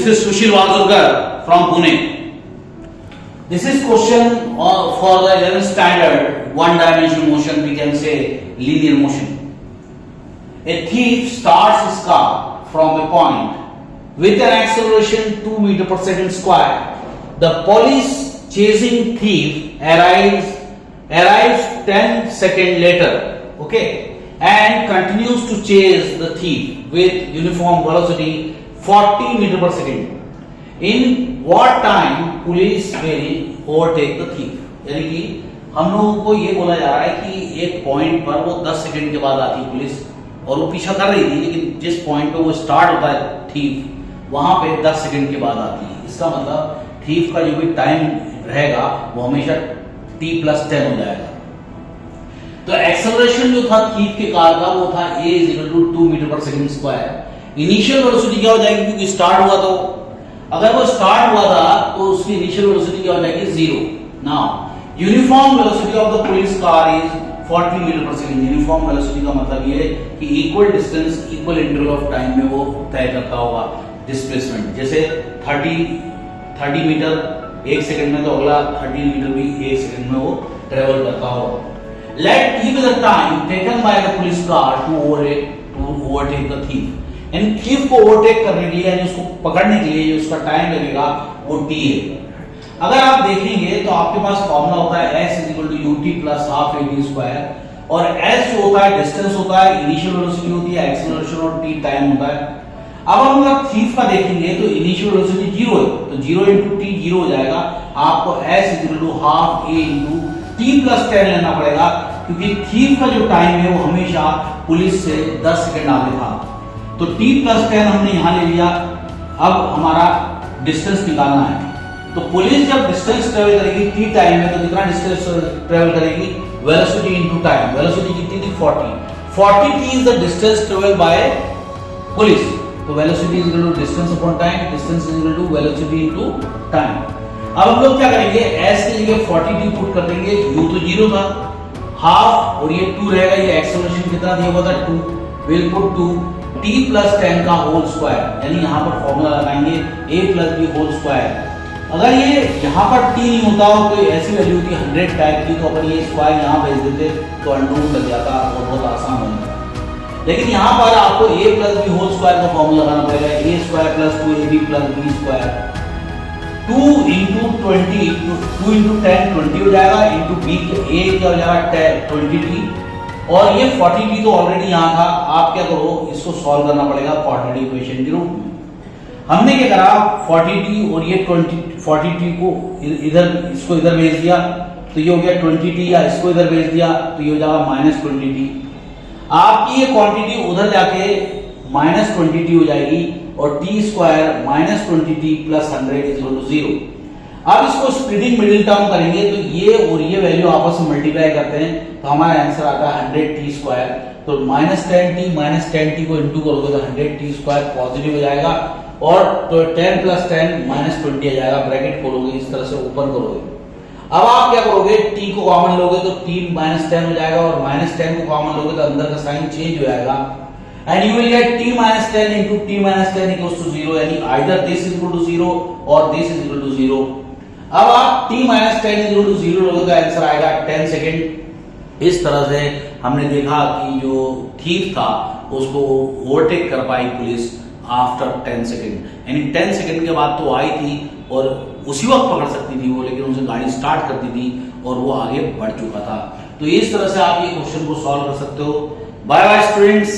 is Sushil Wazurkar from Pune. This is question for the 11th standard, one-dimensional motion, we can say linear motion. A thief starts his car from a point with an acceleration 2 meter per second square. The police chasing thief arrives 10 seconds later, okay, and continues to chase the thief with uniform velocity 40 meter per second. In what time police will overtake the thief? यानी कि हम लोगों को ये बोला जा रहा है कि एक पॉइंट पर वो 10 सेकंड के बाद आती है पुलिस और वो पीछा कर रही थी, लेकिन जिस पॉइंट पे वो स्टार्ट होता है थीफ वहां पे 10 सेकंड के बाद आती है। इसका मतलब थीफ का जो भी टाइम रहेगा वो हमेशा t+10 हो जाएगा। तो एक्सेलरेशन जो था थीफ के कार का वो था a = 2 metre per second square. Initial velocity क्या हो जाएगी, क्योंकि स्टार्ट हुआ तो अगर वो स्टार्ट हुआ था तो उसकी इनिशियल वेलोसिटी क्या हो जाएगी, 0। Now uniform velocity of the police car is 40 metre per second. Uniform velocity का मतलब ये कि equal distance equal interval of time में वो तय करता होगा डिस्प्लेसमेंट। जैसे 30 मीटर 1 सेकंड में, तो अगला 30 मीटर भी 1 सेकंड में वो ट्रेवल करता होगा। Let give the time taken by the police car to overtake the thief. इन थीफ को ओवरटेक करने के लिए यानी उसको पकड़ने के लिए जो उसका टाइम लगेगा वो t है। अगर आप देखेंगे तो आपके पास फॉर्मूला होता है s = ut + ½ ad² और s जो होता है डिस्टेंस होता है, इनिशियल वेलोसिटी होती है, एक्सेलरेशन और t टाइम होता है। अब हम अगर थीफ का देखेंगे तो इनिशियल वेलोसिटी 0 है, तो 0 × t 0 हो जाएगा। आपको s = ½ a × t+10 लेना पड़ेगा, क्योंकि थीफ का जो टाइम है वो हमेशा पुलिस से 10 सेकंड आगे था। तो t+10 हमने यहां ले लिया। अब हमारा डिस्टेंस निकालना है, तो पुलिस जब डिस्टेंस ट्रेवल करेगी t टाइम में, तो कितना डिस्टेंस ट्रेवल करेगी, वेलोसिटी इनटू टाइम। वेलोसिटी कितनी थी, 40t is the distance travel by police. तो velocity = distance upon time, distance = velocity into time. अब हम लोग क्या करेंगे, s की जगह 40t पुट कर देंगे। u तो 0 था, हाफ और ये 2 रहेगा। ये एक्सेलरेशन कितना दिया हुआ था, 2। विल पुट 2 t+10 का होल स्क्वायर, यानी यहां पर फॉर्मूला लगाएंगे a + b होल स्क्वायर। अगर ये यहाँ पर t नहीं होता और कोई ऐसी वैल्यू होती 100 टाइप की, तो अपन ये स्क्वायर यहाँ भेज देते तो अंडररूट लग जाता और बहुत आसान हो जाता। लेकिन यहाँ पर आपको a + b होल स्क्वायर का फॉर्मूला लगाना पड़ेगा। a² + 2ab + b²। 2 × 20 2 × 10 20 हो जाएगा, इंटू b a क्या हो जाएगा 20t, और ये 40t तो ऑलरेडी यहाँ था। आप क्या करो, इसको सॉल्व करना पड़ेगा क्वाड्रेटिक इक्वेशन के रूप में। हमने क्या करा, 40t और ये 40t को इधर, इसको इधर भेज दिया तो ये हो गया 20t, या इसको इधर भेज दिया तो ये हो जाएगा -20t। आपकी ये क्वांटिटी उधर जाके -20t हो जाएगी और t² -20t + 100 = 0। अब इसको स्प्लिटिंग मिडिल टर्म करेंगे तो ये और ये वैल्यू आपस में मल्टीप्लाई करते हैं तो हमारा आंसर आता है 100t²। तो -10t को इंटू करोगे तो 100t² पॉजिटिव हो जाएगा, और तो 10 + 10 -20 आ जाएगा। ब्रैकेट खोलोगे इस तरह से ओपन करोगे। अब आप क्या करोगे, t को कॉमन लोगे तो t -10 हो जाएगा, और -10 को कॉमन लोगे तो अंदर का साइन चेंज हो जाएगा। And you will get t - 10 × t - 10 = 0, यानी आइदर दिस = 0 और दिस = 0। अब आप t - 10 = 0 लोगे तो आंसर आएगा 10 सेकंड। इस तरह से हमने देखा कि जो थीफ था उसको ओवरटेक कर पाई पुलिस आफ्टर 10 सेकंड, यानी 10 सेकंड के बाद तो आई थी और उसी वक्त पकड़ सकती थी वो, लेकिन उनसे गाड़ी स्टार्ट करती थी और वो आगे बढ़ चुका था। तो इस तरह से आप ये क्वेश्चन को सॉल्व कर सकते हो। Bye bye students.